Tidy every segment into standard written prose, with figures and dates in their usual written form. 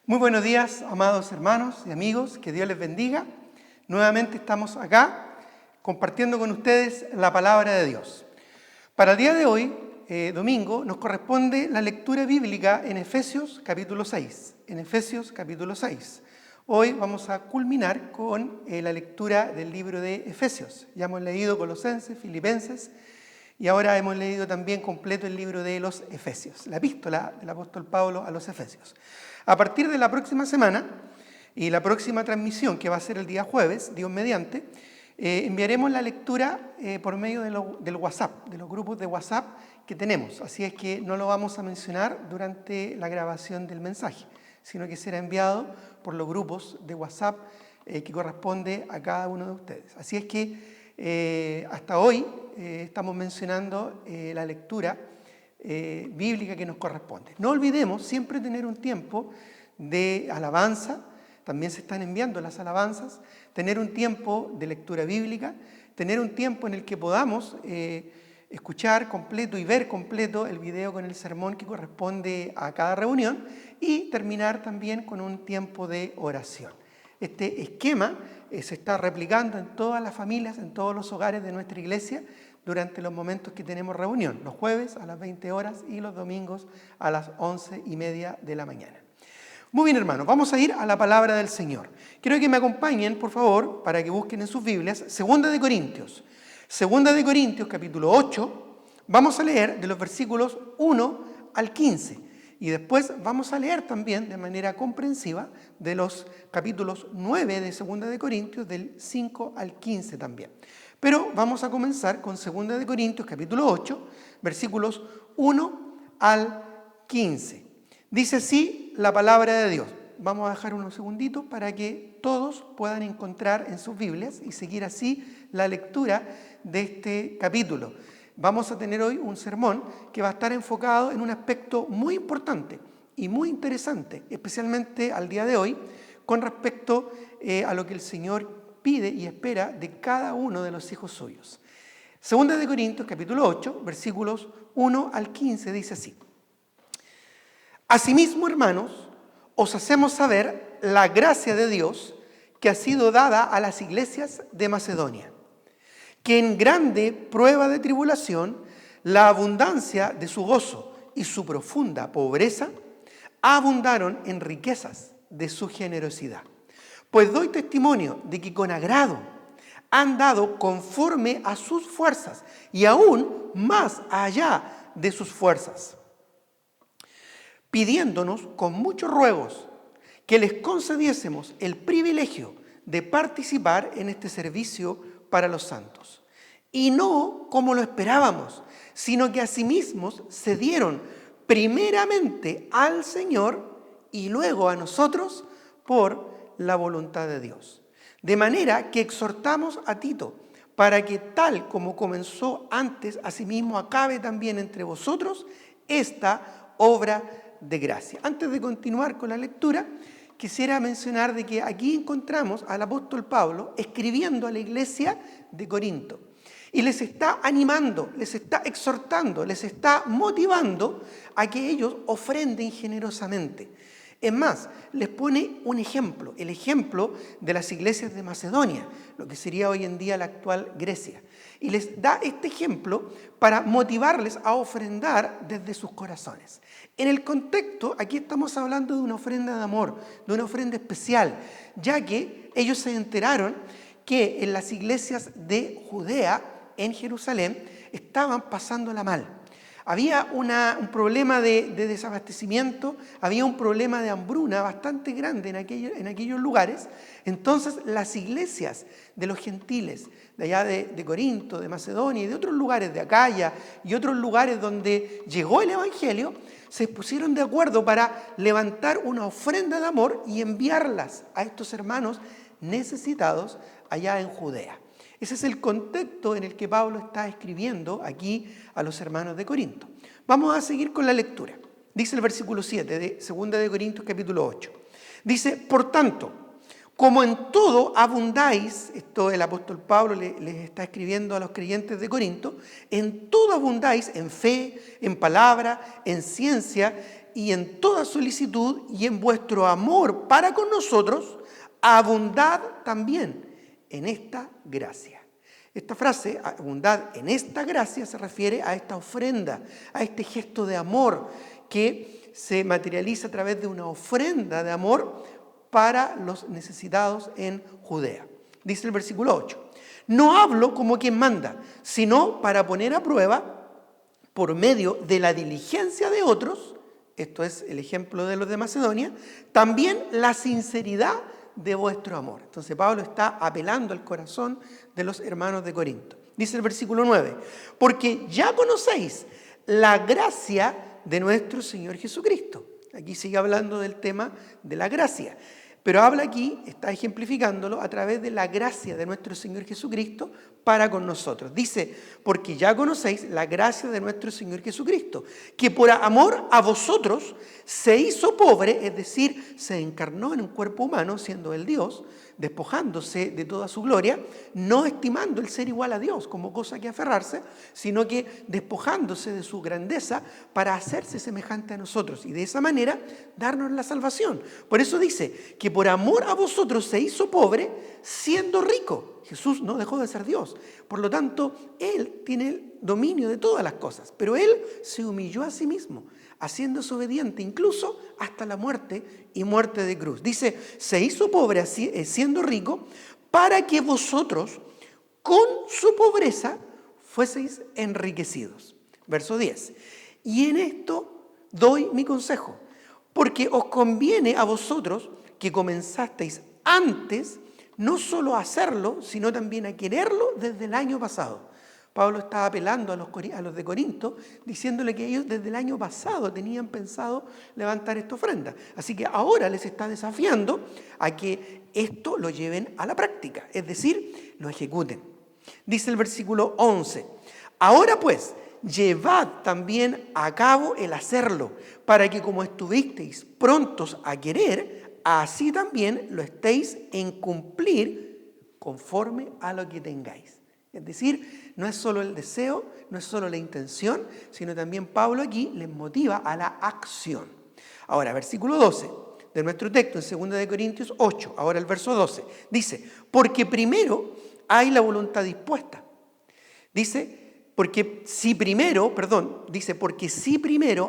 Muy buenos días, amados hermanos y amigos, que Dios les bendiga. Nuevamente estamos acá compartiendo con ustedes la palabra de Dios. Para el día de hoy, domingo, nos corresponde la lectura bíblica en Efesios capítulo 6. En Efesios capítulo 6. Hoy vamos a culminar con la lectura del libro de Efesios. Ya hemos leído Colosenses, Filipenses y ahora hemos leído también completo el libro de los Efesios, la epístola del apóstol Pablo a los Efesios. A partir de la próxima semana y la próxima transmisión, que va a ser el día jueves, Dios mediante, enviaremos la lectura por medio del WhatsApp, de los grupos de WhatsApp que tenemos. Así es que no lo vamos a mencionar durante la grabación del mensaje, sino que será enviado por los grupos de WhatsApp que corresponde a cada uno de ustedes. Así es que hasta hoy estamos mencionando la lectura bíblica que nos corresponde. No olvidemos siempre tener un tiempo de alabanza, también se están enviando las alabanzas, tener un tiempo de lectura bíblica, tener un tiempo en el que podamos escuchar completo y ver completo el video con el sermón que corresponde a cada reunión y terminar también con un tiempo de oración. Este esquema se está replicando en todas las familias, en todos los hogares de nuestra iglesia durante los momentos que tenemos reunión, los jueves a las 20 horas y los domingos a las 11:30 de la mañana. Muy bien, hermanos, vamos a ir a la palabra del Señor. Quiero que me acompañen, por favor, para que busquen en sus Biblias, Segunda de Corintios. Segunda de Corintios, capítulo 8, vamos a leer de los versículos 1 al 15. Y después vamos a leer también de manera comprensiva de los capítulos 9 de Segunda de Corintios, del 5 al 15 también. Pero vamos a comenzar con 2 de Corintios, capítulo 8, versículos 1 al 15. Dice así la palabra de Dios. Vamos a dejar unos segunditos para que todos puedan encontrar en sus Biblias y seguir así la lectura de este capítulo. Vamos a tener hoy un sermón que va a estar enfocado en un aspecto muy importante y muy interesante, especialmente al día de hoy, con respecto a lo que el Señor pide y espera de cada uno de los hijos suyos. Segunda de Corintios, capítulo 8, versículos 1 al 15, dice así. Asimismo, hermanos, os hacemos saber la gracia de Dios que ha sido dada a las iglesias de Macedonia, que en grande prueba de tribulación, la abundancia de su gozo y su profunda pobreza abundaron en riquezas de su generosidad. Pues doy testimonio de que con agrado han dado conforme a sus fuerzas y aún más allá de sus fuerzas, pidiéndonos con muchos ruegos que les concediésemos el privilegio de participar en este servicio para los santos. Y no como lo esperábamos, sino que asimismo se dieron primeramente al Señor y luego a nosotros por la voluntad de Dios. De manera que exhortamos a Tito para que tal como comenzó antes, asimismo acabe también entre vosotros esta obra de gracia. Antes de continuar con la lectura, quisiera mencionar de que aquí encontramos al apóstol Pablo escribiendo a la iglesia de Corinto y les está animando, les está exhortando, les está motivando a que ellos ofrenden generosamente. Es más, les pone un ejemplo, el ejemplo de las iglesias de Macedonia, lo que sería hoy en día la actual Grecia. Y les da este ejemplo para motivarles a ofrendar desde sus corazones. En el contexto, aquí estamos hablando de una ofrenda de amor, de una ofrenda especial, ya que ellos se enteraron que en las iglesias de Judea, en Jerusalén, estaban pasándola mal. Había un problema de desabastecimiento, había un problema de hambruna bastante grande en aquellos lugares. Entonces las iglesias de los gentiles, de allá de Corinto, de Macedonia y de otros lugares, de Acaya y otros lugares donde llegó el Evangelio, se pusieron de acuerdo para levantar una ofrenda de amor y enviarlas a estos hermanos necesitados allá en Judea. Ese es el contexto en el que Pablo está escribiendo aquí a los hermanos de Corinto. Vamos a seguir con la lectura. Dice el versículo 7 de 2 de Corintios capítulo 8. Dice, por tanto, como en todo abundáis, esto el apóstol Pablo les está escribiendo a los creyentes de Corinto, en todo abundáis en fe, en palabra, en ciencia, y en toda solicitud y en vuestro amor para con nosotros, abundad también en esta gracia. Esta frase, abundad en esta gracia, se refiere a esta ofrenda, a este gesto de amor que se materializa a través de una ofrenda de amor para los necesitados en Judea. Dice el versículo 8, no hablo como quien manda, sino para poner a prueba por medio de la diligencia de otros, esto es el ejemplo de los de Macedonia, también la sinceridad de vuestro amor. Entonces Pablo está apelando al corazón de los hermanos de Corinto. Dice el versículo 9, porque ya conocéis la gracia de nuestro Señor Jesucristo. Aquí sigue hablando del tema de la gracia, pero habla aquí, está ejemplificándolo a través de la gracia de nuestro Señor Jesucristo para con nosotros. Dice, porque ya conocéis la gracia de nuestro Señor Jesucristo, que por amor a vosotros se hizo pobre, es decir, se encarnó en un cuerpo humano, siendo el Dios, despojándose de toda su gloria, no estimando el ser igual a Dios como cosa que aferrarse, sino que despojándose de su grandeza para hacerse semejante a nosotros y de esa manera darnos la salvación. Por eso dice que por amor a vosotros se hizo pobre siendo rico. Jesús no dejó de ser Dios. Por lo tanto, Él tiene el dominio de todas las cosas, pero Él se humilló a sí mismo, haciéndose obediente incluso hasta la muerte y muerte de cruz. Dice, se hizo pobre siendo rico para que vosotros con su pobreza fueseis enriquecidos. Verso 10. Y en esto doy mi consejo, porque os conviene a vosotros que comenzasteis antes no solo a hacerlo, sino también a quererlo desde el año pasado. Pablo estaba apelando a los de Corinto, diciéndole que ellos desde el año pasado tenían pensado levantar esta ofrenda. Así que ahora les está desafiando a que esto lo lleven a la práctica, es decir, lo ejecuten. Dice el versículo 11, ahora pues, llevad también a cabo el hacerlo, para que como estuvisteis prontos a querer, así también lo estéis en cumplir conforme a lo que tengáis. Es decir, no es solo el deseo, no es solo la intención, sino también Pablo aquí les motiva a la acción. Ahora, versículo 12 de nuestro texto en 2 Corintios 8, ahora el verso 12, dice, porque primero hay la voluntad dispuesta. Porque si primero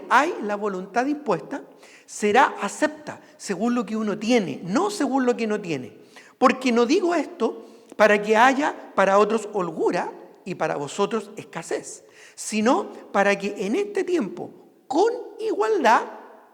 hay la voluntad dispuesta, será acepta según lo que uno tiene, no según lo que no tiene. Porque no digo esto para que haya para otros holgura y para vosotros escasez, sino para que en este tiempo, con igualdad,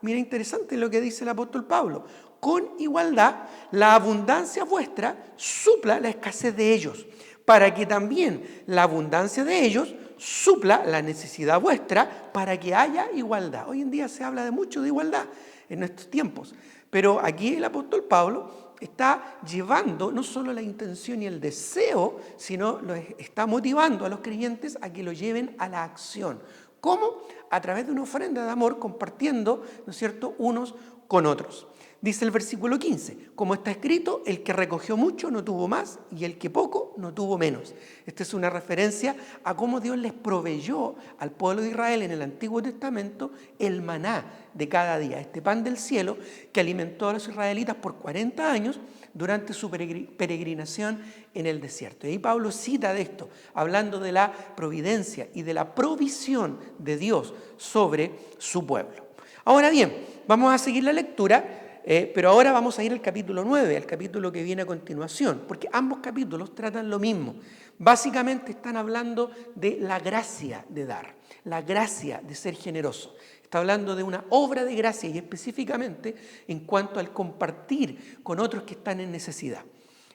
mira interesante lo que dice el apóstol Pablo, con igualdad la abundancia vuestra supla la escasez de ellos, para que también la abundancia de ellos supla la necesidad vuestra, para que haya igualdad. Hoy en día se habla de mucho de igualdad en nuestros tiempos, pero aquí el apóstol Pablo está llevando no solo la intención y el deseo, sino lo está motivando a los creyentes a que lo lleven a la acción. ¿Cómo? A través de una ofrenda de amor, compartiendo, ¿no es cierto?, unos con otros. Dice el versículo 15, como está escrito, el que recogió mucho no tuvo más y el que poco no tuvo menos. Esta es una referencia a cómo Dios les proveyó al pueblo de Israel en el Antiguo Testamento el maná de cada día, este pan del cielo que alimentó a los israelitas por 40 años durante su peregrinación en el desierto. Y ahí Pablo cita de esto, hablando de la providencia y de la provisión de Dios sobre su pueblo. Ahora bien, vamos a seguir la lectura. Pero ahora vamos a ir al capítulo 9, al capítulo que viene a continuación, porque ambos capítulos tratan lo mismo. Básicamente están hablando de la gracia de dar, la gracia de ser generoso. Está hablando de una obra de gracia y específicamente en cuanto al compartir con otros que están en necesidad.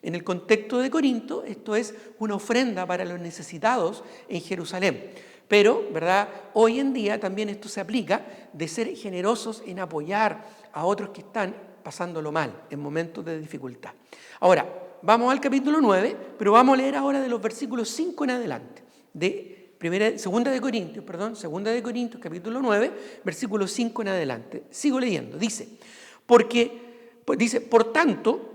En el contexto de Corinto, esto es una ofrenda para los necesitados en Jerusalén. Pero, ¿verdad?, hoy en día también esto se aplica de ser generosos en apoyar a otros que están pasándolo mal en momentos de dificultad. Ahora, vamos al capítulo 9, pero vamos a leer ahora de los versículos 5 en adelante, de 2 de Corintios, capítulo 9, versículos 5 en adelante. Sigo leyendo, dice, por tanto,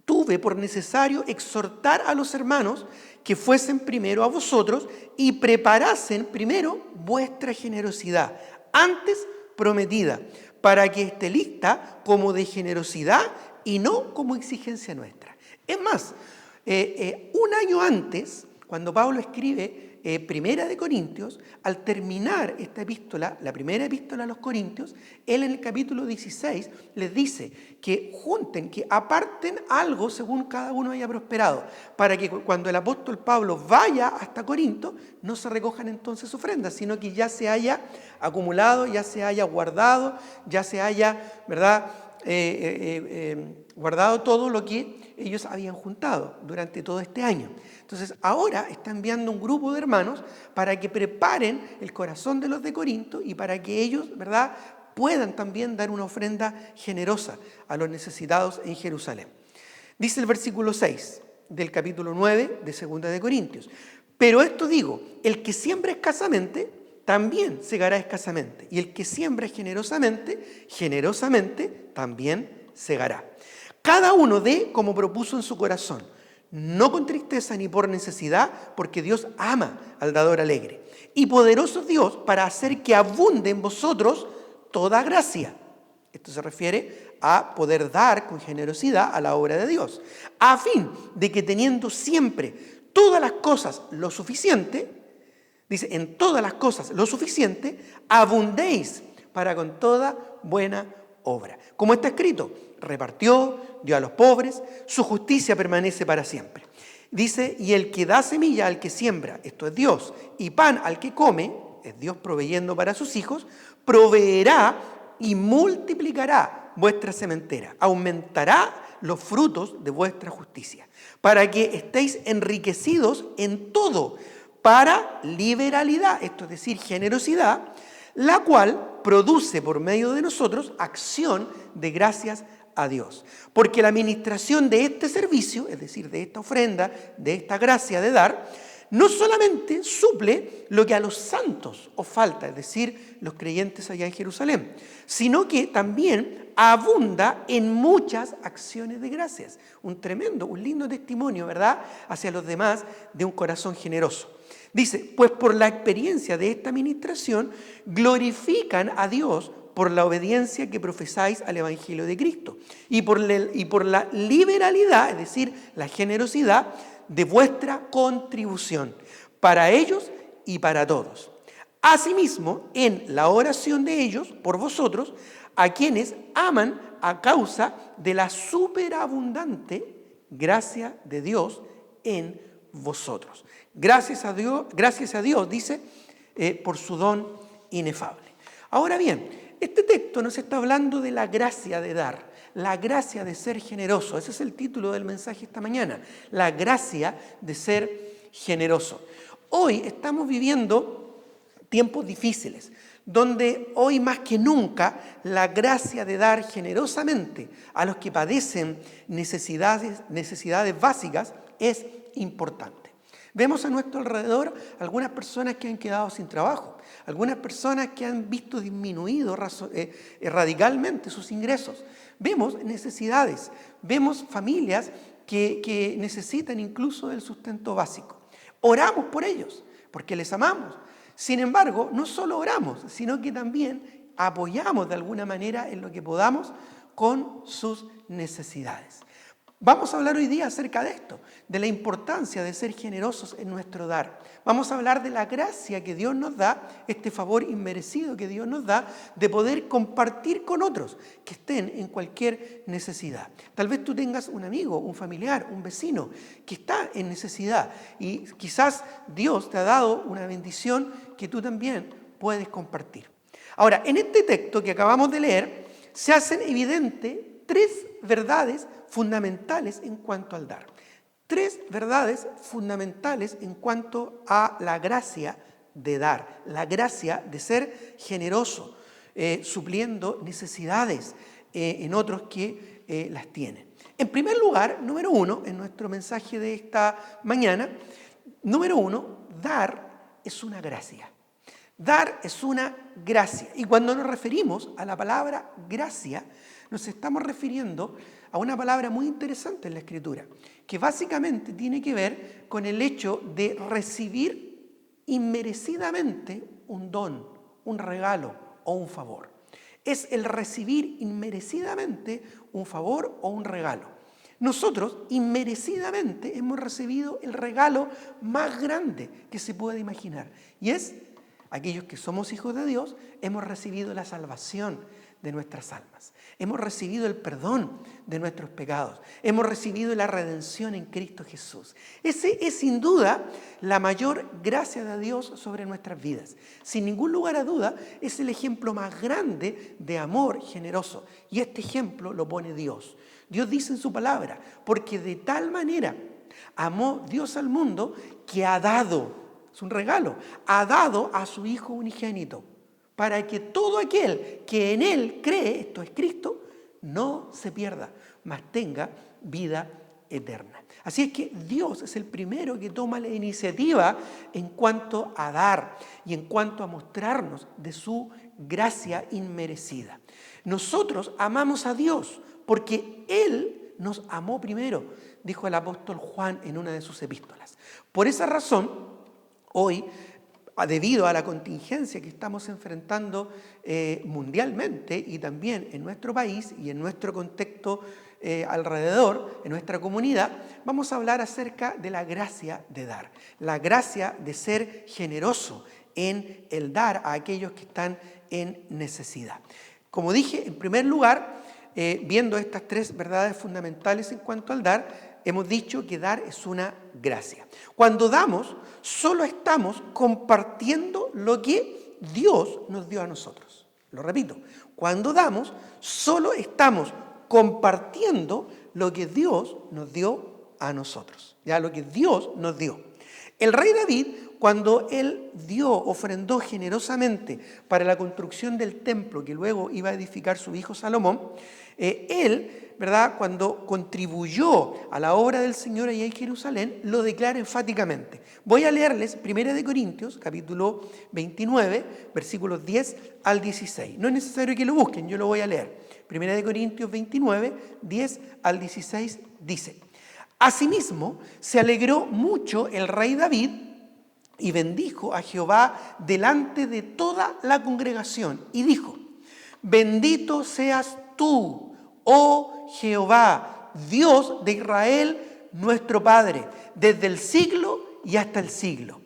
tuve por necesario exhortar a los hermanos que fuesen primero a vosotros y preparasen primero vuestra generosidad, antes prometida, para que esté lista como de generosidad y no como exigencia nuestra. Es más, un año antes, cuando Pablo escribe Primera de Corintios, al terminar esta epístola, la primera epístola a los Corintios, él en el capítulo 16 les dice que junten, que aparten algo según cada uno haya prosperado, para que cuando el apóstol Pablo vaya hasta Corinto, no se recojan entonces ofrendas, sino que ya se haya acumulado, ya se haya guardado, ya se haya, ¿verdad?, guardado todo lo que ellos habían juntado durante todo este año. Entonces ahora está enviando un grupo de hermanos para que preparen el corazón de los de Corinto y para que ellos, ¿verdad?, puedan también dar una ofrenda generosa a los necesitados en Jerusalén. Dice el versículo 6 del capítulo 9 de Segunda de Corintios: pero esto digo, el que siembra escasamente, también segará escasamente, y el que siembra generosamente, generosamente también segará. Cada uno dé como propuso en su corazón, no con tristeza ni por necesidad, porque Dios ama al dador alegre. Y poderoso es Dios para hacer que abunde en vosotros toda gracia. Esto se refiere a poder dar con generosidad a la obra de Dios, a fin de que teniendo siempre todas las cosas lo suficiente, dice, en todas las cosas lo suficiente, abundéis para con toda buena obra. Como está escrito, repartió, dio a los pobres, su justicia permanece para siempre. Dice, y el que da semilla al que siembra, esto es Dios, y pan al que come, es Dios proveyendo para sus hijos, proveerá y multiplicará vuestra sementera, aumentará los frutos de vuestra justicia, para que estéis enriquecidos en todo, para liberalidad, esto es decir, generosidad, la cual produce por medio de nosotros acción de gracias a Dios. Porque la administración de este servicio, es decir, de esta ofrenda, de esta gracia de dar, no solamente suple lo que a los santos os falta, es decir, los creyentes allá en Jerusalén, sino que también abunda en muchas acciones de gracias. Un lindo testimonio, ¿verdad?, hacia los demás de un corazón generoso. Dice, pues por la experiencia de esta administración glorifican a Dios por la obediencia que profesáis al Evangelio de Cristo y por la liberalidad, es decir, la generosidad de vuestra contribución para ellos y para todos. Asimismo, en la oración de ellos por vosotros, a quienes aman a causa de la superabundante gracia de Dios en vosotros. Gracias a Dios, dice, por su don inefable. Ahora bien, este texto nos está hablando de la gracia de dar, la gracia de ser generoso. Ese es el título del mensaje esta mañana, la gracia de ser generoso. Hoy estamos viviendo tiempos difíciles, donde hoy más que nunca la gracia de dar generosamente a los que padecen necesidades básicas es importante. Vemos a nuestro alrededor algunas personas que han quedado sin trabajo, algunas personas que han visto disminuido radicalmente sus ingresos. Vemos necesidades, vemos familias que necesitan incluso del sustento básico. Oramos por ellos, porque les amamos. Sin embargo, no solo oramos, sino que también apoyamos de alguna manera en lo que podamos con sus necesidades. Vamos a hablar hoy día acerca de esto, de la importancia de ser generosos en nuestro dar. Vamos a hablar de la gracia que Dios nos da, este favor inmerecido que Dios nos da, de poder compartir con otros que estén en cualquier necesidad. Tal vez tú tengas un amigo, un familiar, un vecino que está en necesidad y quizás Dios te ha dado una bendición que tú también puedes compartir. Ahora, en este texto que acabamos de leer, se hacen evidentes 3 verdades fundamentales en cuanto al dar. 3 verdades fundamentales en cuanto a la gracia de dar, la gracia de ser generoso, supliendo necesidades en otros que las tienen. En primer lugar, número 1, en nuestro mensaje de esta mañana, número 1, dar es una gracia. Dar es una gracia. Y cuando nos referimos a la palabra gracia, nos estamos refiriendo a una palabra muy interesante en la Escritura, que básicamente tiene que ver con el hecho de recibir inmerecidamente un don, un regalo o un favor. Es el recibir inmerecidamente un favor o un regalo. Nosotros inmerecidamente hemos recibido el regalo más grande que se pueda imaginar. Y es, aquellos que somos hijos de Dios, hemos recibido la salvación de nuestras almas. Hemos recibido el perdón de nuestros pecados. Hemos recibido la redención en Cristo Jesús. Ese es sin duda la mayor gracia de Dios sobre nuestras vidas. Sin ningún lugar a duda, es el ejemplo más grande de amor generoso. Y este ejemplo lo pone Dios. Dios dice en su palabra, porque de tal manera amó Dios al mundo que ha dado, es un regalo, ha dado a su Hijo unigénito, para que todo aquel que en Él cree, esto es Cristo, no se pierda, mas tenga vida eterna. Así es que Dios es el primero que toma la iniciativa en cuanto a dar y en cuanto a mostrarnos de su gracia inmerecida. Nosotros amamos a Dios porque Él nos amó primero, dijo el apóstol Juan en una de sus epístolas. Por esa razón, hoy, debido a la contingencia que estamos enfrentando mundialmente y también en nuestro país y en nuestro contexto alrededor, en nuestra comunidad, vamos a hablar acerca de la gracia de dar, la gracia de ser generoso en el dar a aquellos que están en necesidad. Como dije, en primer lugar, viendo estas tres verdades fundamentales en cuanto al dar, hemos dicho que dar es una gracia. Cuando damos, solo estamos compartiendo lo que Dios nos dio a nosotros. Lo repito, cuando damos, solo estamos compartiendo lo que Dios nos dio a nosotros. Ya, lo que Dios nos dio. El rey David, cuando él ofrendó generosamente para la construcción del templo que luego iba a edificar su hijo Salomón, él, ¿verdad?, cuando contribuyó a la obra del Señor allá en Jerusalén, lo declara enfáticamente. Voy a leerles 1 Corintios, capítulo 29, versículos 10 al 16. No es necesario que lo busquen, yo lo voy a leer. 1 Corintios 29, 10 al 16 dice: Asimismo, se alegró mucho el rey David y bendijo a Jehová delante de toda la congregación y dijo: Bendito seas tú, oh Jehová, Dios de Israel, nuestro Padre, desde el siglo y hasta el siglo.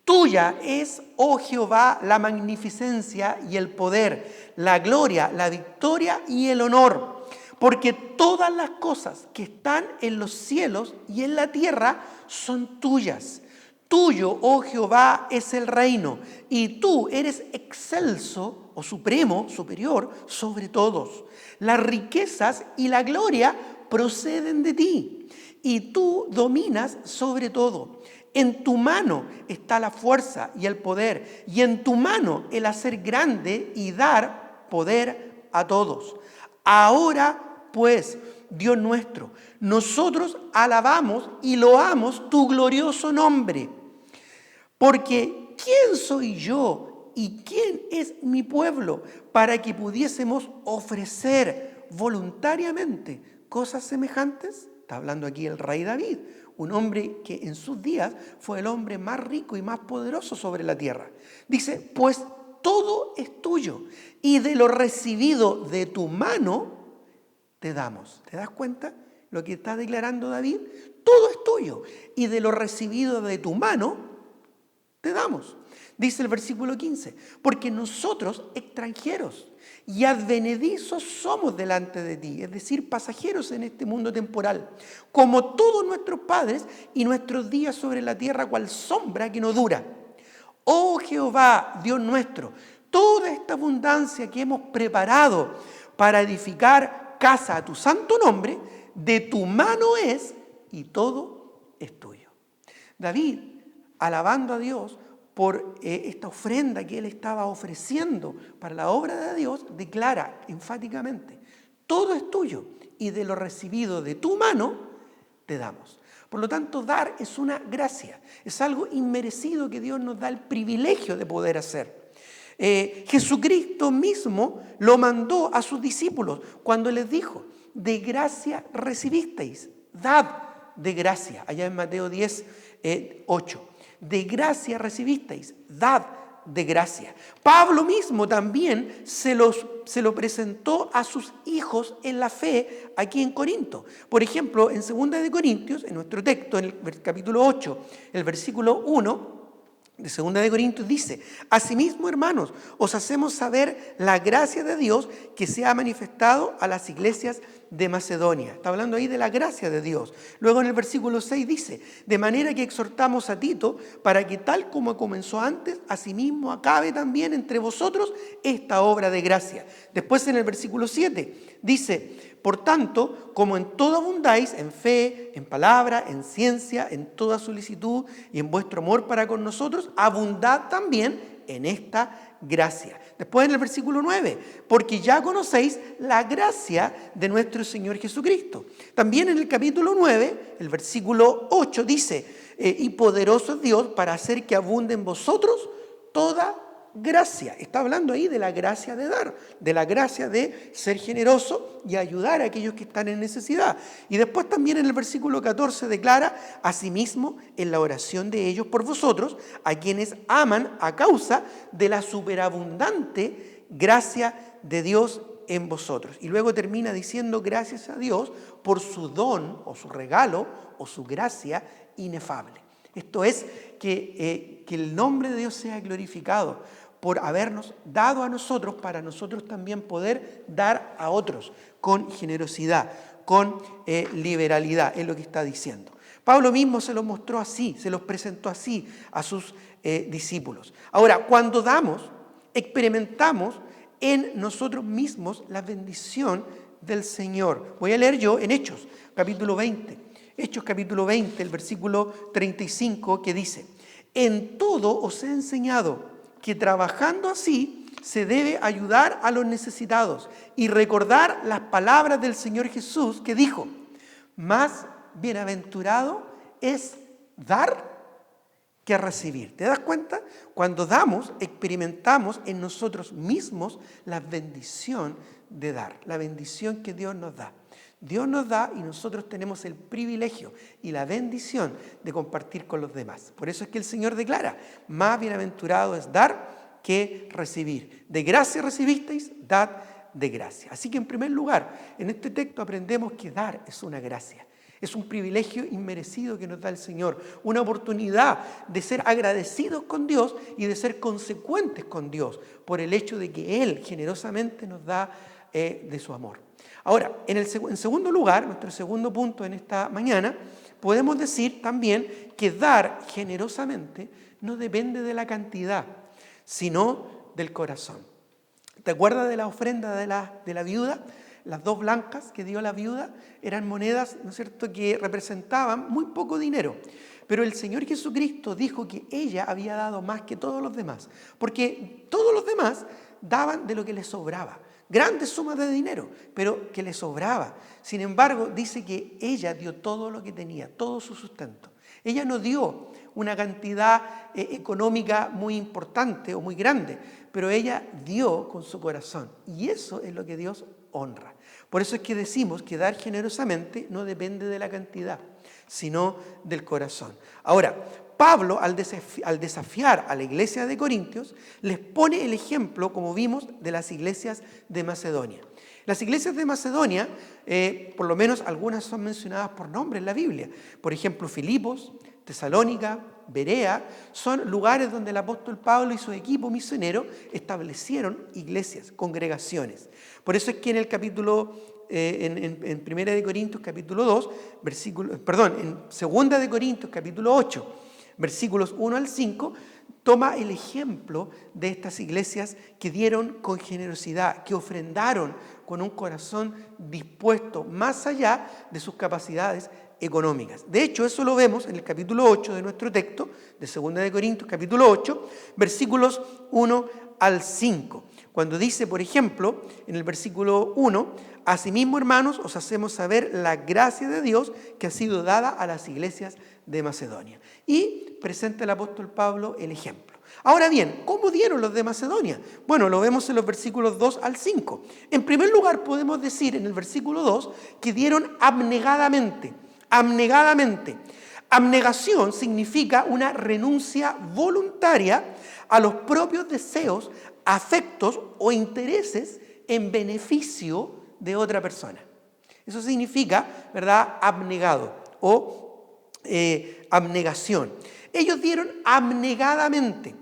Tuya es, oh Jehová, la magnificencia y el poder, la gloria, la victoria y el honor. Porque todas las cosas que están en los cielos y en la tierra son tuyas. Tuyo, oh Jehová, es el reino, y tú eres excelso o supremo, superior, sobre todos. Las riquezas y la gloria proceden de ti, y tú dominas sobre todo. En tu mano está la fuerza y el poder, y en tu mano el hacer grande y dar poder a todos. Ahora, pues, Dios nuestro, nosotros alabamos y loamos tu glorioso nombre. Porque ¿quién soy yo y quién es mi pueblo para que pudiésemos ofrecer voluntariamente cosas semejantes? Está hablando aquí el rey David, un hombre que en sus días fue el hombre más rico y más poderoso sobre la tierra. Dice, pues todo es tuyo y de lo recibido de tu mano te damos. ¿Te das cuenta lo que está declarando David? Todo es tuyo y de lo recibido de tu mano te damos. Dice el versículo 15, porque nosotros extranjeros y advenedizos somos delante de ti, es decir, pasajeros en este mundo temporal, como todos nuestros padres y nuestros días sobre la tierra cual sombra que no dura. Oh Jehová, Dios nuestro, toda esta abundancia que hemos preparado para edificar casa a tu santo nombre, de tu mano es y todo es tuyo. David, alabando a Dios por esta ofrenda que él estaba ofreciendo para la obra de Dios, declara enfáticamente, todo es tuyo y de lo recibido de tu mano te damos. Por lo tanto, dar es una gracia, es algo inmerecido que Dios nos da el privilegio de poder hacer. Jesucristo mismo lo mandó a sus discípulos cuando les dijo, de gracia recibisteis, dad de gracia, allá en Mateo 10, 8. De gracia recibisteis, dad de gracia. Pablo mismo también se lo presentó a sus hijos en la fe aquí en Corinto. Por ejemplo, en 2 de Corintios, en nuestro texto, en el capítulo 8, el versículo 1, de 2 de Corintios dice: asimismo, hermanos, os hacemos saber la gracia de Dios que se ha manifestado a las iglesias de Macedonia. Está hablando ahí de la gracia de Dios. Luego en el versículo 6 dice: de manera que exhortamos a Tito para que tal como comenzó antes, asimismo acabe también entre vosotros esta obra de gracia. Después en el versículo 7 dice: por tanto, como en todo abundáis, en fe, en palabra, en ciencia, en toda solicitud y en vuestro amor para con nosotros, abundad también en esta gracia. Después en el versículo 9, porque ya conocéis la gracia de nuestro Señor Jesucristo. También en el capítulo 9, el versículo 8 dice: y poderoso es Dios para hacer que abunde en vosotros toda gracia. Está hablando ahí de la gracia de dar, de la gracia de ser generoso y ayudar a aquellos que están en necesidad. Y después también en el versículo 14 declara: asimismo en la oración de ellos por vosotros, a quienes aman a causa de la superabundante gracia de Dios en vosotros. Y luego termina diciendo: gracias a Dios por su don o su regalo o su gracia inefable. Esto es, que el nombre de Dios sea glorificado por habernos dado a nosotros, para nosotros también poder dar a otros con generosidad, con liberalidad, es lo que está diciendo. Pablo mismo se los mostró así, se los presentó así a sus discípulos. Ahora, cuando damos, experimentamos en nosotros mismos la bendición del Señor. Voy a leer yo en Hechos, capítulo 20. Hechos capítulo 20, el versículo 35, que dice: en todo os he enseñado que trabajando así se debe ayudar a los necesitados y recordar las palabras del Señor Jesús, que dijo: más bienaventurado es dar que recibir. ¿Te das cuenta? Cuando damos, experimentamos en nosotros mismos la bendición de dar, la bendición que Dios nos da. Dios nos da y nosotros tenemos el privilegio y la bendición de compartir con los demás. Por eso es que el Señor declara: más bienaventurado es dar que recibir. De gracia recibisteis, dad de gracia. Así que en primer lugar, en este texto aprendemos que dar es una gracia. Es un privilegio inmerecido que nos da el Señor, una oportunidad de ser agradecidos con Dios y de ser consecuentes con Dios por el hecho de que Él generosamente nos da de su amor. Ahora, en segundo lugar, nuestro segundo punto en esta mañana, podemos decir también que dar generosamente no depende de la cantidad, sino del corazón. ¿Te acuerdas de la ofrenda de la viuda? Las 2 blancas que dio la viuda eran monedas, ¿no es cierto?, que representaban muy poco dinero. Pero el Señor Jesucristo dijo que ella había dado más que todos los demás, porque todos los demás daban de lo que les sobraba. Grandes sumas de dinero, pero que le sobraba. Sin embargo, dice que ella dio todo lo que tenía, todo su sustento. Ella no dio una cantidad económica muy importante o muy grande, pero ella dio con su corazón. Y eso es lo que Dios honra. Por eso es que decimos que dar generosamente no depende de la cantidad, sino del corazón. Ahora, Pablo, al desafiar a la iglesia de Corintios, les pone el ejemplo, como vimos, de las iglesias de Macedonia. Las iglesias de Macedonia, por lo menos algunas son mencionadas por nombre en la Biblia. Por ejemplo, Filipos, Tesalónica, Berea, son lugares donde el apóstol Pablo y su equipo misionero establecieron iglesias, congregaciones. Por eso es que en el capítulo, en 1 de Corintios capítulo 2, en 2 de Corintios capítulo 8, versículos 1 al 5, toma el ejemplo de estas iglesias que dieron con generosidad, que ofrendaron con un corazón dispuesto más allá de sus capacidades económicas. De hecho, eso lo vemos en el capítulo 8 de nuestro texto, de 2 de Corintios, capítulo 8, versículos 1 al 5. Cuando dice, por ejemplo, en el versículo 1, asimismo, hermanos, os hacemos saber la gracia de Dios que ha sido dada a las iglesias de Macedonia. Y presenta el apóstol Pablo el ejemplo. Ahora bien, ¿cómo dieron los de Macedonia? Bueno, lo vemos en los versículos 2 al 5. En primer lugar, podemos decir en el versículo 2 que dieron abnegadamente. Abnegadamente. Abnegación significa una renuncia voluntaria a los propios deseos, afectos o intereses en beneficio de otra persona. Eso significa, ¿verdad?, abnegado o abnegación. Ellos dieron abnegadamente.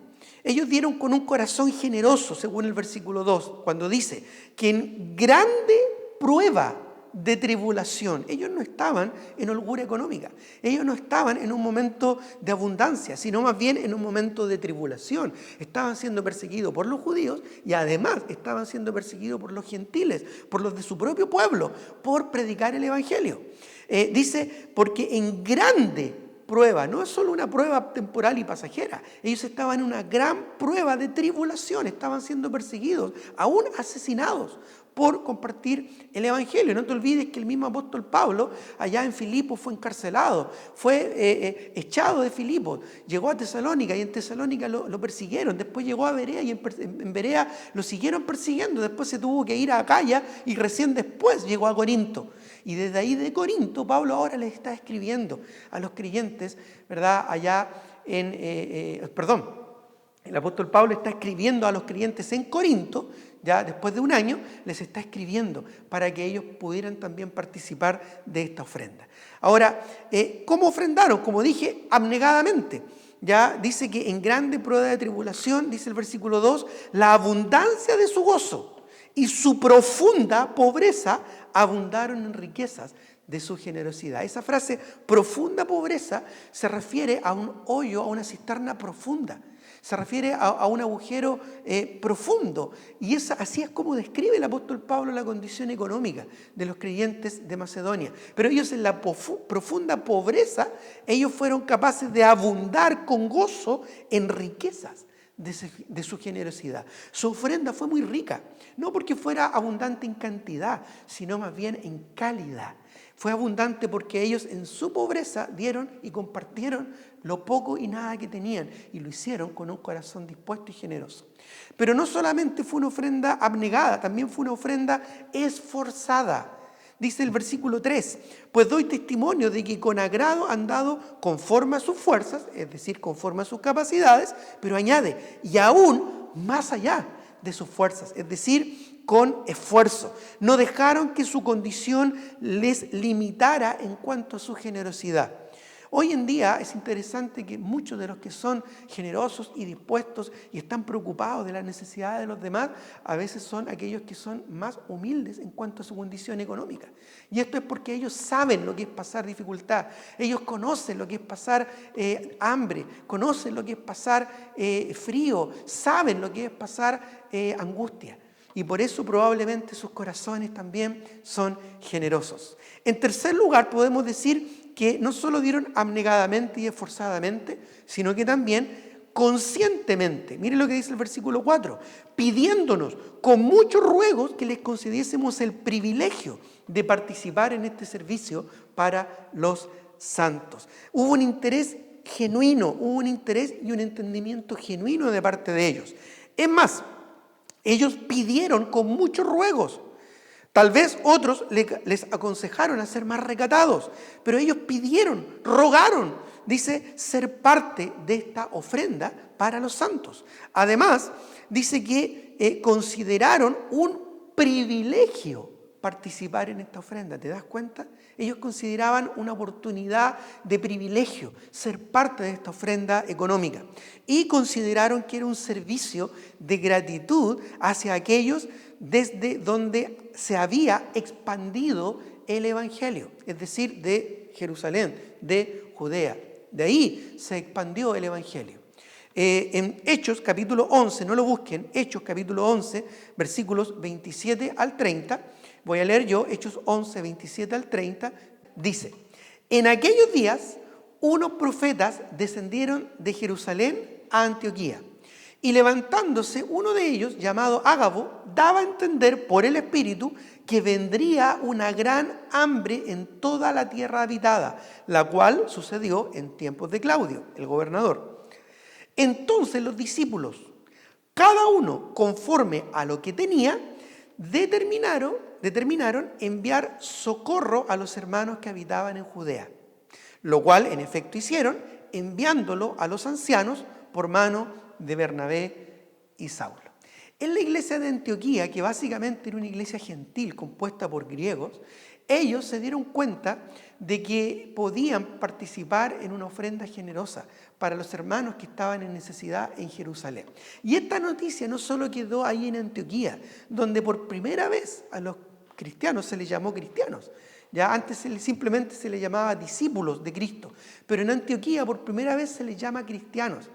Ellos dieron con un corazón generoso, según el versículo 2, cuando dice que en grande prueba de tribulación. Ellos no estaban en holgura económica. Ellos no estaban en un momento de abundancia, sino más bien en un momento de tribulación. Estaban siendo perseguidos por los judíos y además estaban siendo perseguidos por los gentiles, por los de su propio pueblo, por predicar el evangelio. Dice, porque en grande prueba, no es solo una prueba temporal y pasajera, ellos estaban en una gran prueba de tribulación, estaban siendo perseguidos, aún asesinados por compartir el evangelio. No te olvides que el mismo apóstol Pablo allá en Filipos fue encarcelado, fue echado de Filipos, llegó a Tesalónica y en Tesalónica lo persiguieron, después llegó a Berea y en Berea lo siguieron persiguiendo, después se tuvo que ir a Acaya y recién después llegó a Corinto. Y desde ahí de Corinto, Pablo ahora les está escribiendo a los creyentes, ¿verdad? Allá el apóstol Pablo está escribiendo a los creyentes en Corinto, ya después de un año, les está escribiendo para que ellos pudieran también participar de esta ofrenda. Ahora, ¿cómo ofrendaron? Como dije, abnegadamente. Ya dice que en grande prueba de tribulación, dice el versículo 2, la abundancia de su gozo y su profunda pobreza abundaron en riquezas de su generosidad. Esa frase, profunda pobreza, se refiere a un hoyo, a una cisterna profunda. Se refiere a un agujero profundo. Y así es como describe el apóstol Pablo la condición económica de los creyentes de Macedonia. Pero ellos en la profunda pobreza, ellos fueron capaces de abundar con gozo en riquezas de su generosidad. Su ofrenda fue muy rica, no porque fuera abundante en cantidad, sino más bien en calidad. Fue abundante porque ellos en su pobreza dieron y compartieron lo poco y nada que tenían y lo hicieron con un corazón dispuesto y generoso. Pero no solamente fue una ofrenda abnegada, también fue una ofrenda esforzada. Dice el versículo 3, pues doy testimonio de que con agrado han dado conforme a sus fuerzas, es decir, conforme a sus capacidades, pero añade, y aún más allá de sus fuerzas, es decir, con esfuerzo. No dejaron que su condición les limitara en cuanto a su generosidad. Hoy en día es interesante que muchos de los que son generosos y dispuestos y están preocupados de las necesidades de los demás, a veces son aquellos que son más humildes en cuanto a su condición económica. Y esto es porque ellos saben lo que es pasar dificultad, ellos conocen lo que es pasar hambre, conocen lo que es pasar frío, saben lo que es pasar angustia. Y por eso probablemente sus corazones también son generosos. En tercer lugar, podemos decir que no solo dieron abnegadamente y esforzadamente, sino que también conscientemente. Miren lo que dice el versículo 4, pidiéndonos con muchos ruegos que les concediésemos el privilegio de participar en este servicio para los santos. Hubo un interés genuino, hubo un interés y un entendimiento genuino de parte de ellos. Es más, ellos pidieron con muchos ruegos. Tal vez otros les aconsejaron a ser más recatados, pero ellos pidieron, rogaron, dice, ser parte de esta ofrenda para los santos. Además, dice que consideraron un privilegio participar en esta ofrenda. ¿Te das cuenta? Ellos consideraban una oportunidad de privilegio ser parte de esta ofrenda económica y consideraron que era un servicio de gratitud hacia aquellos desde donde se había expandido el evangelio, es decir, de Jerusalén, de Judea. De ahí se expandió el evangelio. En Hechos capítulo 11, no lo busquen, Hechos capítulo 11, versículos 27 al 30, voy a leer yo, Hechos 11, 27 al 30, dice, en aquellos días unos profetas descendieron de Jerusalén a Antioquía y levantándose uno de ellos, llamado Ágabo, daba a entender por el Espíritu que vendría una gran hambre en toda la tierra habitada, la cual sucedió en tiempos de Claudio, el gobernador. Entonces los discípulos, cada uno conforme a lo que tenía, determinaron enviar socorro a los hermanos que habitaban en Judea. lo cual en efecto hicieron, enviándolo a los ancianos por mano de Bernabé y Saulo. En la iglesia de Antioquía, que básicamente era una iglesia gentil compuesta por griegos, ellos se dieron cuenta de que podían participar en una ofrenda generosa para los hermanos que estaban en necesidad en Jerusalén. Y esta noticia no solo quedó ahí en Antioquía, donde por primera vez a los cristianos se les llamó cristianos. Ya antes simplemente se les llamaba discípulos de Cristo, pero en Antioquía por primera vez se les llama cristianos.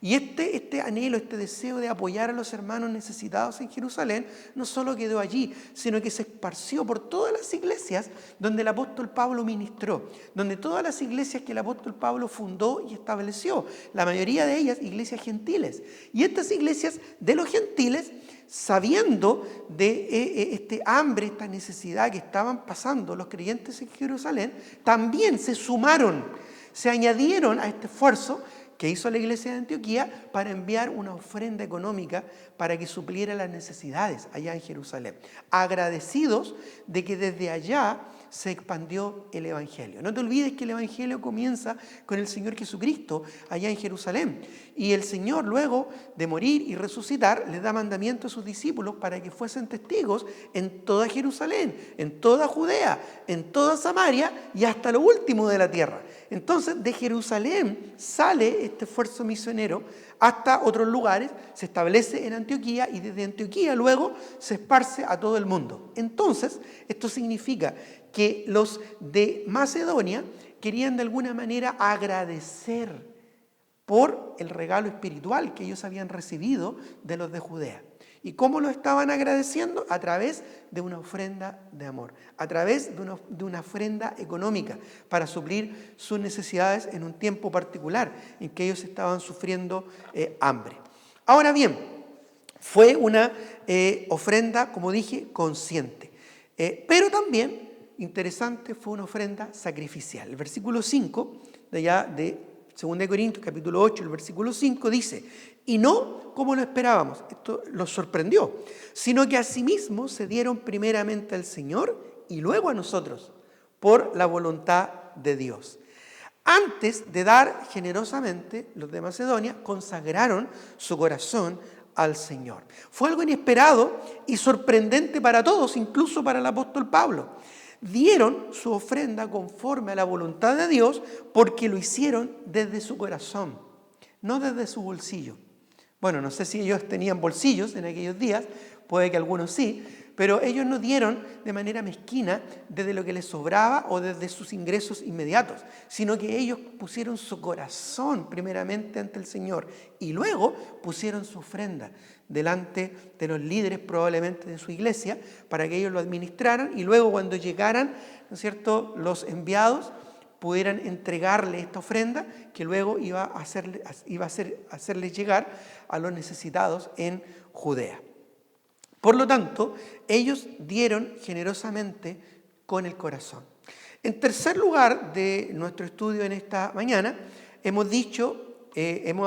Y este anhelo, este deseo de apoyar a los hermanos necesitados en Jerusalén no solo quedó allí, sino que se esparció por todas las iglesias donde el apóstol Pablo ministró, donde todas las iglesias que el apóstol Pablo fundó y estableció, la mayoría de ellas iglesias gentiles. Y estas iglesias de los gentiles, sabiendo de este hambre, esta necesidad que estaban pasando los creyentes en Jerusalén, también se sumaron, se añadieron a este esfuerzo que hizo la iglesia de Antioquía para enviar una ofrenda económica para que supliera las necesidades allá en Jerusalén, agradecidos de que desde allá se expandió el Evangelio. No te olvides que el Evangelio comienza con el Señor Jesucristo allá en Jerusalén. Y el Señor, luego de morir y resucitar, les da mandamiento a sus discípulos para que fuesen testigos en toda Jerusalén, en toda Judea, en toda Samaria y hasta lo último de la tierra. Entonces, de Jerusalén sale este esfuerzo misionero hasta otros lugares, se establece en Antioquía y desde Antioquía luego se esparce a todo el mundo. Entonces, esto significa que los de Macedonia querían de alguna manera agradecer por el regalo espiritual que ellos habían recibido de los de Judea. ¿Y cómo lo estaban agradeciendo? A través de una ofrenda de amor, a través de una ofrenda económica para suplir sus necesidades en un tiempo particular en que ellos estaban sufriendo hambre. Ahora bien, fue una ofrenda, como dije, consciente, pero también, interesante, fue una ofrenda sacrificial. El versículo 5 de allá de 2 Corintios, capítulo 8, el versículo 5 dice: y no como lo esperábamos, esto los sorprendió, sino que asimismo se dieron primeramente al Señor y luego a nosotros, por la voluntad de Dios. Antes de dar generosamente, los de Macedonia consagraron su corazón al Señor. Fue algo inesperado y sorprendente para todos, incluso para el apóstol Pablo. Dieron su ofrenda conforme a la voluntad de Dios porque lo hicieron desde su corazón, no desde su bolsillo. Bueno, no sé si ellos tenían bolsillos en aquellos días, puede que algunos sí, pero ellos no dieron de manera mezquina desde lo que les sobraba o desde sus ingresos inmediatos, sino que ellos pusieron su corazón primeramente ante el Señor y luego pusieron su ofrenda delante de los líderes probablemente de su iglesia para que ellos lo administraran y luego cuando llegaran, ¿no es cierto?, los enviados pudieran entregarle esta ofrenda que luego iba a hacerles llegar a los necesitados en Judea. Por lo tanto, ellos dieron generosamente con el corazón. En tercer lugar de nuestro estudio en esta mañana, hemos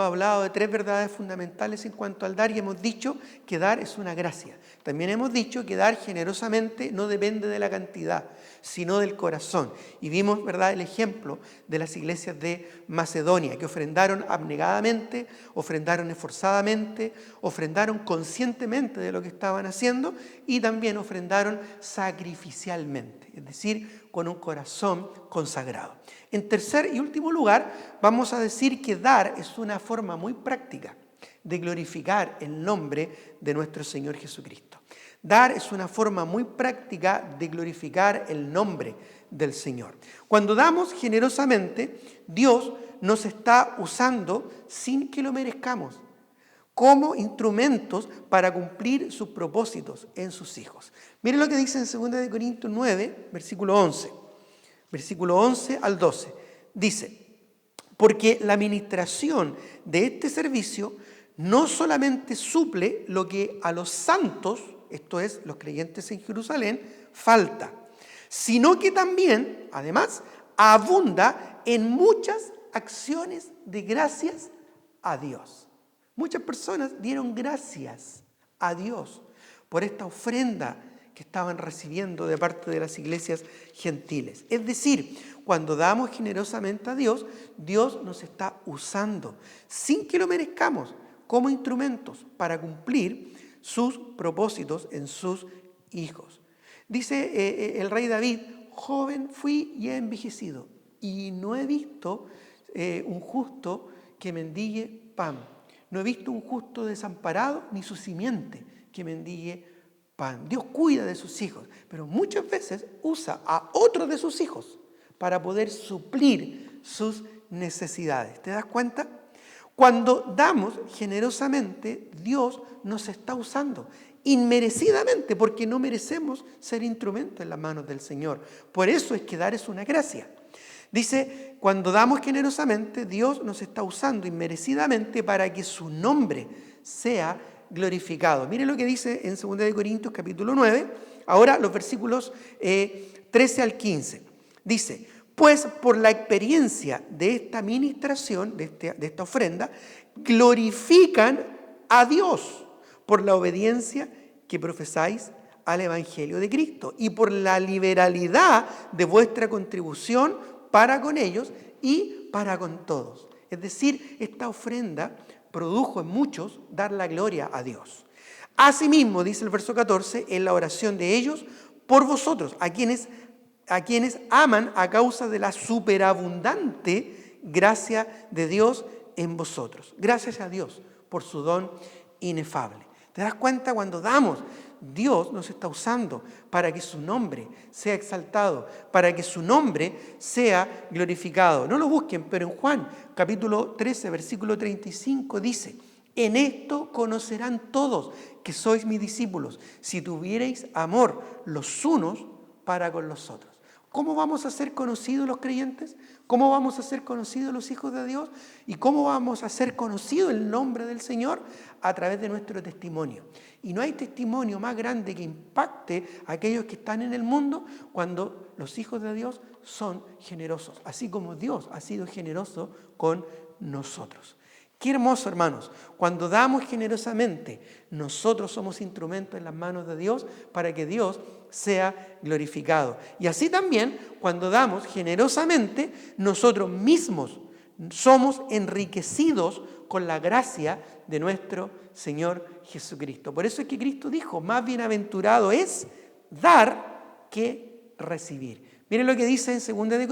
hablado de 3 verdades fundamentales en cuanto al dar y hemos dicho que dar es una gracia. También hemos dicho que dar generosamente no depende de la cantidad, sino del corazón. Y vimos, ¿verdad?, el ejemplo de las iglesias de Macedonia, que ofrendaron abnegadamente, ofrendaron esforzadamente, ofrendaron conscientemente de lo que estaban haciendo y también ofrendaron sacrificialmente, es decir, con un corazón consagrado. En tercer y último lugar, vamos a decir que dar es una forma muy práctica de glorificar el nombre de nuestro Señor Jesucristo. Dar es una forma muy práctica de glorificar el nombre del Señor. Cuando damos generosamente, Dios nos está usando sin que lo merezcamos, como instrumentos para cumplir sus propósitos en sus hijos. Miren lo que dice en 2 Corintios 9, versículo 11. Versículo 11 al 12. Dice: porque la administración de este servicio no solamente suple lo que a los santos, esto es, los creyentes en Jerusalén, falta, sino que también, además, abunda en muchas acciones de gracias a Dios. Muchas personas dieron gracias a Dios por esta ofrenda que estaban recibiendo de parte de las iglesias gentiles. Es decir, cuando damos generosamente a Dios, Dios nos está usando, sin que lo merezcamos, como instrumentos para cumplir sus propósitos en sus hijos. Dice el rey David: joven fui y he envejecido, y no he visto un justo que mendigue pan. No he visto un justo desamparado, ni su simiente que mendigue pan. Dios cuida de sus hijos, pero muchas veces usa a otros de sus hijos para poder suplir sus necesidades. ¿Te das cuenta? Cuando damos generosamente, Dios nos está usando inmerecidamente, porque no merecemos ser instrumentos en las manos del Señor. Por eso es que dar es una gracia. Dice, cuando damos generosamente, Dios nos está usando inmerecidamente para que su nombre sea glorificado. Mire lo que dice en 2 de Corintios capítulo 9, ahora los versículos 13 al 15. Dice: pues por la experiencia de esta ministración, de esta ofrenda, glorifican a Dios por la obediencia que profesáis al Evangelio de Cristo y por la liberalidad de vuestra contribución para con ellos y para con todos. Es decir, esta ofrenda produjo en muchos dar la gloria a Dios. Asimismo, dice el verso 14, en la oración de ellos por vosotros, a quienes aman a causa de la superabundante gracia de Dios en vosotros. Gracias a Dios por su don inefable. ¿Te das cuenta? Cuando damos, Dios nos está usando para que su nombre sea exaltado, para que su nombre sea glorificado. No lo busquen, pero en Juan capítulo 13, versículo 35 dice: en esto conocerán todos que sois mis discípulos, si tuviereis amor los unos para con los otros. ¿Cómo vamos a ser conocidos los creyentes? ¿Cómo vamos a ser conocidos los hijos de Dios? ¿Y cómo vamos a ser conocido el nombre del Señor? A través de nuestro testimonio. Y no hay testimonio más grande que impacte a aquellos que están en el mundo cuando los hijos de Dios son generosos, así como Dios ha sido generoso con nosotros. Qué hermoso, hermanos. Cuando damos generosamente, nosotros somos instrumentos en las manos de Dios para que Dios sea glorificado. Y así también, cuando damos generosamente, nosotros mismos somos enriquecidos con la gracia de nuestro Señor Jesucristo. Por eso es que Cristo dijo: más bienaventurado es dar que recibir. Miren lo que dice en 2 de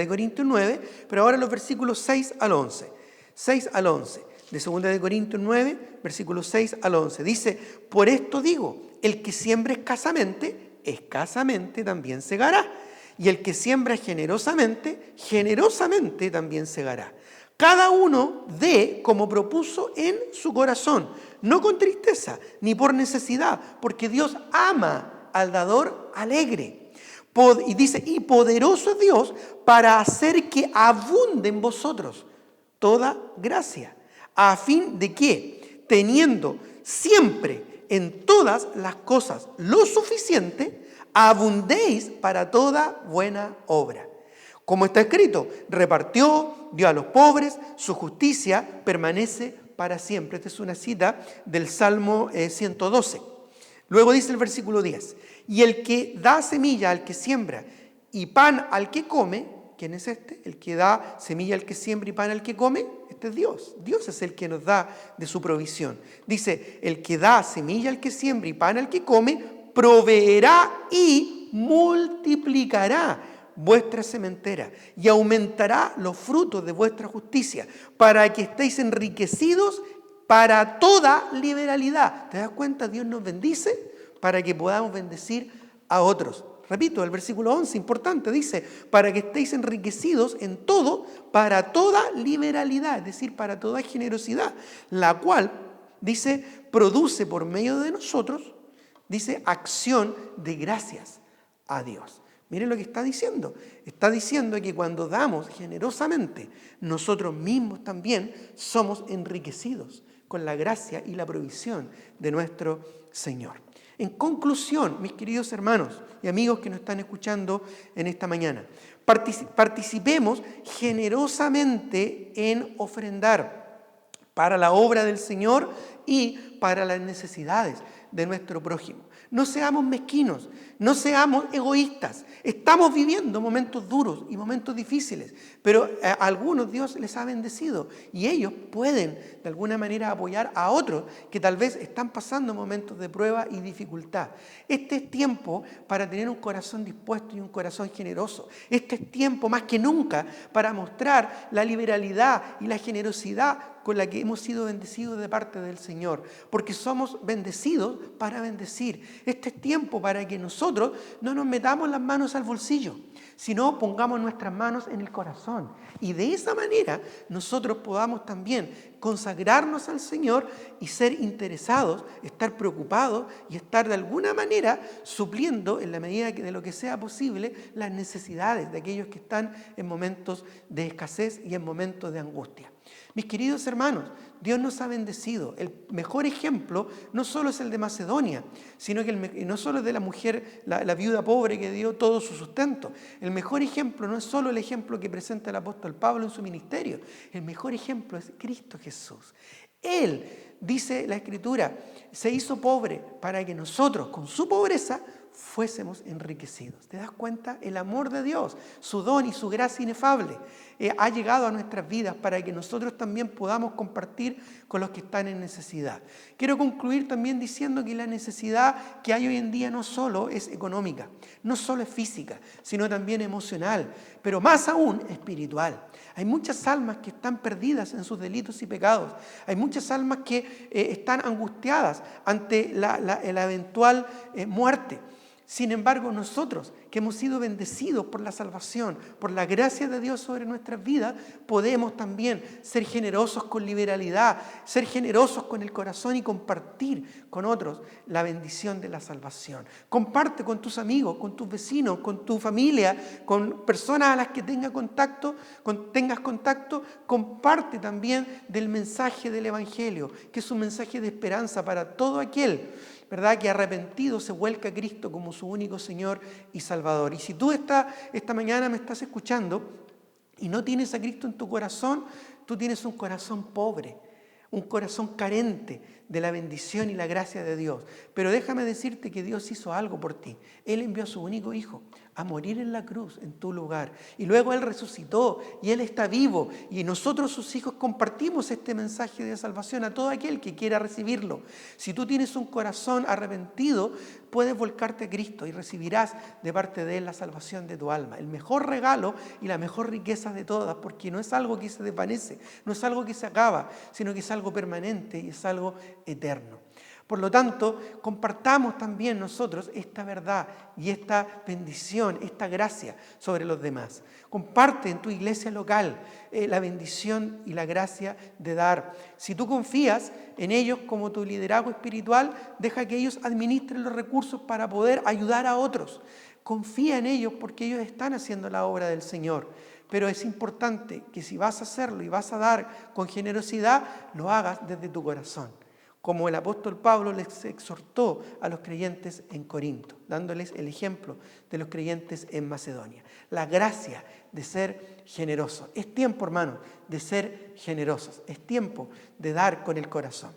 Corintios 9, pero ahora los versículos 6 al 11. 6 al 11, de 2 de Corintios 9, versículos 6 al 11. Dice: por esto digo, el que siembra escasamente también segará. Y el que siembra generosamente, generosamente también segará. Cada uno dé como propuso en su corazón, no con tristeza ni por necesidad, porque Dios ama al dador alegre. Y dice: y poderoso es Dios para hacer que abunde en vosotros toda gracia, a fin de que, teniendo siempre en todas las cosas lo suficiente, abundéis para toda buena obra. Como está escrito: repartió, dio a los pobres, su justicia permanece para siempre. Esta es una cita del Salmo 112. Luego dice el versículo 10: y el que da semilla al que siembra y pan al que come, ¿quién es este? El que da semilla al que siembra y pan al que come, este es Dios. Dios es el que nos da de su provisión. Dice: el que da semilla al que siembra y pan al que come, proveerá y multiplicará vuestra sementera y aumentará los frutos de vuestra justicia, para que estéis enriquecidos para toda liberalidad. ¿Te das cuenta? Dios nos bendice para que podamos bendecir a otros. Repito, el versículo 11, importante, dice: para que estéis enriquecidos en todo, para toda liberalidad, es decir, para toda generosidad, la cual, dice, produce por medio de nosotros, dice, acción de gracias a Dios. Miren lo que está diciendo. Está diciendo que cuando damos generosamente, nosotros mismos también somos enriquecidos con la gracia y la provisión de nuestro Señor. En conclusión, mis queridos hermanos y amigos que nos están escuchando en esta mañana, participemos generosamente en ofrendar para la obra del Señor y para las necesidades de nuestro prójimo. No seamos mezquinos, no seamos egoístas. Estamos viviendo momentos duros y momentos difíciles, pero a algunos Dios les ha bendecido y ellos pueden de alguna manera apoyar a otros que tal vez están pasando momentos de prueba y dificultad. Este es tiempo para tener un corazón dispuesto y un corazón generoso. Este es tiempo más que nunca para mostrar la liberalidad y la generosidad con la que hemos sido bendecidos de parte del Señor, porque somos bendecidos para bendecir. Este es tiempo para que nosotros no nos metamos las manos al bolsillo, sino pongamos nuestras manos en el corazón. Y de esa manera nosotros podamos también consagrarnos al Señor y ser interesados, estar preocupados y estar de alguna manera supliendo en la medida de lo que sea posible las necesidades de aquellos que están en momentos de escasez y en momentos de angustia. Mis queridos hermanos, Dios nos ha bendecido. El mejor ejemplo no solo es el de Macedonia, sino que no solo es de la mujer, la viuda pobre que dio todo su sustento. El mejor ejemplo no es solo el ejemplo que presenta el apóstol Pablo en su ministerio. El mejor ejemplo es Cristo Jesús. Él, dice la Escritura, se hizo pobre para que nosotros, con su pobreza, fuésemos enriquecidos. ¿Te das cuenta? El amor de Dios, su don y su gracia inefable ha llegado a nuestras vidas para que nosotros también podamos compartir con los que están en necesidad. Quiero concluir también diciendo que la necesidad que hay hoy en día no solo es económica, no solo es física, sino también emocional, pero más aún espiritual. Hay muchas almas que están perdidas en sus delitos y pecados. Hay muchas almas que están angustiadas ante la eventual muerte. Sin embargo, nosotros que hemos sido bendecidos por la salvación, por la gracia de Dios sobre nuestras vidas, podemos también ser generosos con liberalidad, ser generosos con el corazón y compartir con otros la bendición de la salvación. Comparte con tus amigos, con tus vecinos, con tu familia, con personas a las que tengas contacto, comparte también del mensaje del Evangelio, que es un mensaje de esperanza para todo aquel, ¿verdad?, que arrepentido se vuelca a Cristo como su único Señor y Salvador. Y si tú esta mañana me estás escuchando y no tienes a Cristo en tu corazón, tú tienes un corazón pobre, un corazón carente de la bendición y la gracia de Dios. Pero déjame decirte que Dios hizo algo por ti. Él envió a su único Hijo a morir en la cruz en tu lugar. Y luego Él resucitó y Él está vivo. Y nosotros, sus hijos, compartimos este mensaje de salvación a todo aquel que quiera recibirlo. Si tú tienes un corazón arrepentido, puedes volcarte a Cristo y recibirás de parte de Él la salvación de tu alma. El mejor regalo y la mejor riqueza de todas, porque no es algo que se desvanece, no es algo que se acaba, sino que es algo permanente y es algo eterno. Por lo tanto, compartamos también nosotros esta verdad y esta bendición, esta gracia sobre los demás. Comparte en tu iglesia local la bendición y la gracia de dar. Si tú confías en ellos como tu liderazgo espiritual, deja que ellos administren los recursos para poder ayudar a otros. Confía en ellos porque ellos están haciendo la obra del Señor. Pero es importante que si vas a hacerlo y vas a dar con generosidad, lo hagas desde tu corazón, como el apóstol Pablo les exhortó a los creyentes en Corinto, dándoles el ejemplo de los creyentes en Macedonia. La gracia de ser generosos. Es tiempo, hermanos, de ser generosos. Es tiempo de dar con el corazón.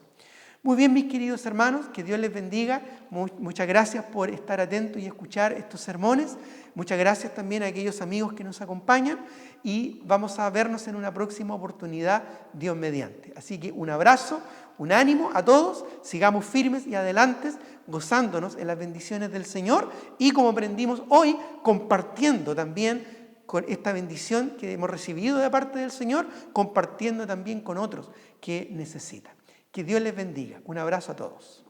Muy bien, mis queridos hermanos, que Dios les bendiga. Muchas gracias por estar atentos y escuchar estos sermones. Muchas gracias también a aquellos amigos que nos acompañan y vamos a vernos en una próxima oportunidad, Dios mediante. Así que un abrazo, un ánimo a todos, sigamos firmes y adelante, gozándonos en las bendiciones del Señor y, como aprendimos hoy, compartiendo también con esta bendición que hemos recibido de parte del Señor, compartiendo también con otros que necesitan. Que Dios les bendiga. Un abrazo a todos.